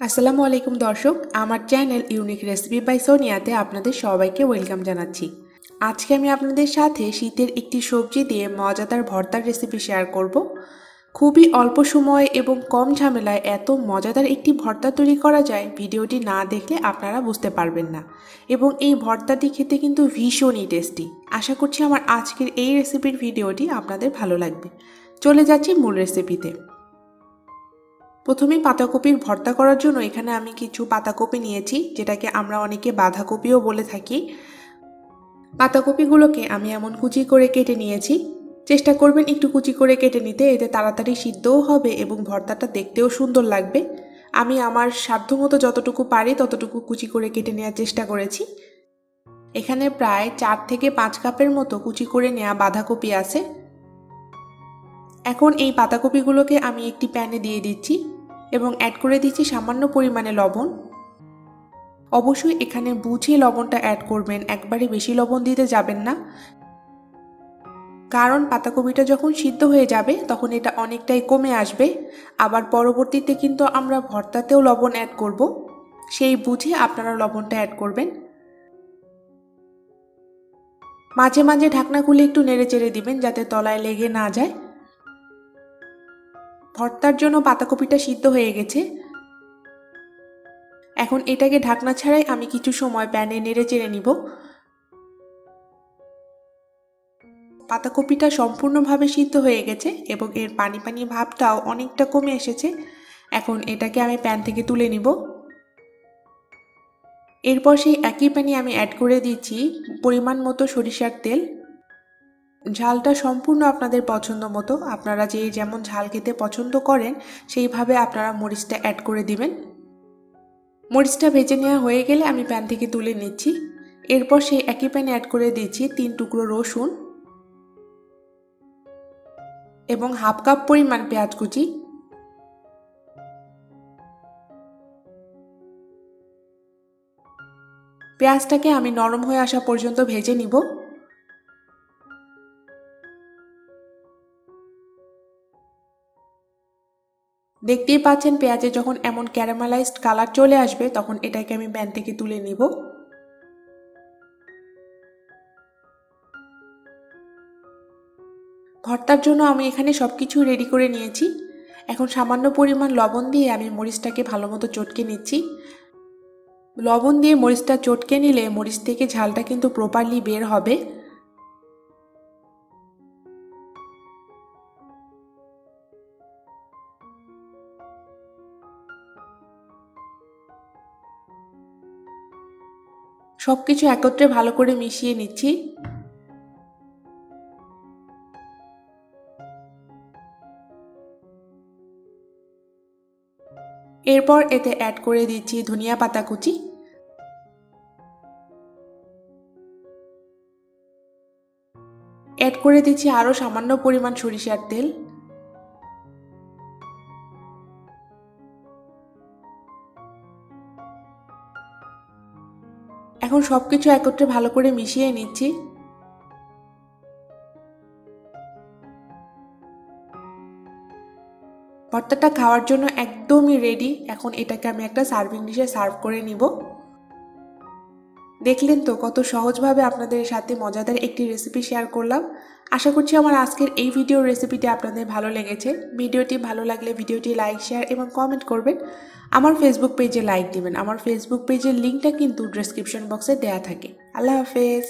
আসসালামু আলাইকুম দর্শক, আমার চ্যানেল ইউনিক রেসিপি বাই সোনিয়াতে আপনাদের সবাইকে ওয়েলকাম জানাচ্ছি। আজকে আমি আপনাদের সাথে শীতের একটি সবজি দিয়ে মজাদার ভর্তার রেসিপি শেয়ার করব। খুবই অল্প সময় এবং কম ঝামেলায় এত মজাদার একটি ভর্তা তৈরি করা যায়, ভিডিওটি না দেখলে আপনারা বুঝতে পারবেন না। এবং এই ভর্তাটি খেতে কিন্তু ভীষণই টেস্টি। আশা করছি আমার আজকের এই রেসিপির ভিডিওটি আপনাদের ভালো লাগবে। চলে যাচ্ছি মূল রেসিপিতে। প্রথমে পাতাকপির ভর্তা করার জন্য এখানে আমি কিছু পাতাকপি নিয়েছি, যেটাকে আমরা অনেকে বাঁধাকপিও বলে থাকি। পাতাকপিগুলোকে আমি এমন কুচি করে কেটে নিয়েছি। চেষ্টা করবেন একটু কুচি করে কেটে নিতে, এতে তাড়াতাড়ি সিদ্ধও হবে এবং ভর্তাটা দেখতেও সুন্দর লাগবে। আমি আমার সাধ্যমতো যতটুকু পারি ততটুকু কুচি করে কেটে নেওয়ার চেষ্টা করেছি। এখানে প্রায় 4 থেকে 5 কাপের মতো কুচি করে নেওয়া বাঁধাকপি আছে। এখন এই পাতাকপিগুলোকে আমি একটি প্যানে দিয়ে দিচ্ছি এবং অ্যাড করে দিচ্ছি সামান্য পরিমাণে লবণ। অবশ্যই এখানে বুঝে লবণটা অ্যাড করবেন, একবারে বেশি লবণ দিতে যাবেন না, কারণ পাতাকপিটা যখন সিদ্ধ হয়ে যাবে তখন এটা অনেকটাই কমে আসবে। আবার পরবর্তীতে কিন্তু আমরা ভর্তাতেও লবণ অ্যাড করব, সেই বুঝে আপনারা লবণটা অ্যাড করবেন। মাঝে মাঝে ঢাকনা খুলে একটু নেড়ে চেড়ে দিবেন যাতে তলায় লেগে না যায়। ভর্তার জন্য পাতাকপিটা সিদ্ধ হয়ে গেছে। এখন এটাকে ঢাকনা ছাড়াই আমি কিছু সময় প্যানে নেড়ে চেড়ে নিব। পাতাকপিটা সম্পূর্ণভাবে সিদ্ধ হয়ে গেছে এবং এর পানি পানি ভাবটাও অনেকটা কমে এসেছে। এখন এটাকে আমি প্যান থেকে তুলে নিব। এরপর সেই একই প্যানে আমি অ্যাড করে দিচ্ছি পরিমাণ মতো সরিষার তেল। ঝালটা সম্পূর্ণ আপনাদের পছন্দ মতো, আপনারা যে যেমন ঝাল খেতে পছন্দ করেন সেইভাবে আপনারা মরিচটা অ্যাড করে দিবেন। মরিচটা ভেজে নেওয়া হয়ে গেলে আমি প্যান থেকে তুলে নিচ্ছি। এরপর সেই একই প্যানে অ্যাড করে দিচ্ছি 3 টুকরো রসুন এবং হাফ কাপ পরিমাণ পেঁয়াজ কুচি। পেঁয়াজটাকে আমি নরম হয়ে আসা পর্যন্ত ভেজে নিব। দেখতেই পাচ্ছেন পেঁয়াজে যখন এমন ক্যারামেলাইজড কালার চলে আসবে তখন এটাকে আমি প্যান থেকে তুলে নিব। ভর্তার জন্য আমি এখানে সবকিছু রেডি করে নিয়েছি। এখন সামান্য পরিমাণ লবণ দিয়ে আমি মরিচটাকে ভালোমতো চটকে নিচ্ছি। লবণ দিয়ে মরিচটা চটকে নিলে মরিচ থেকে ঝালটা কিন্তু প্রপারলি বের হবে। সবকিছু একত্রে ভালো করে মিশিয়ে নিচ্ছি। এরপর এতে অ্যাড করে দিচ্ছি ধনিয়া পাতা কুচি। অ্যাড করে দিচ্ছি আরও সামান্য পরিমাণ সরিষার তেল। এখন সবকিছু একত্রে ভালো করে মিশিয়ে নিচ্ছি। ভর্তাটা খাওয়ার জন্য একদমই রেডি। এখন এটাকে আমি একটা সার্ভিং ডিশে সার্ভ করে নিব। দেখলেন তো কত সহজভাবে আপনাদের সাথে মজাদার একটি রেসিপি শেয়ার করলাম। আশা করছি আমার আজকের এই ভিডিওর রেসিপিটি আপনাদের ভালো লেগেছে। ভিডিওটি ভালো লাগলে ভিডিওটি লাইক, শেয়ার এবং কমেন্ট করবেন। আমার ফেসবুক পেজে লাইক দিবেন। আমার ফেসবুক পেজের লিঙ্কটা কিন্তু ডেসক্রিপশন বক্সে দেওয়া থাকে। আল্লাহ হাফেজ।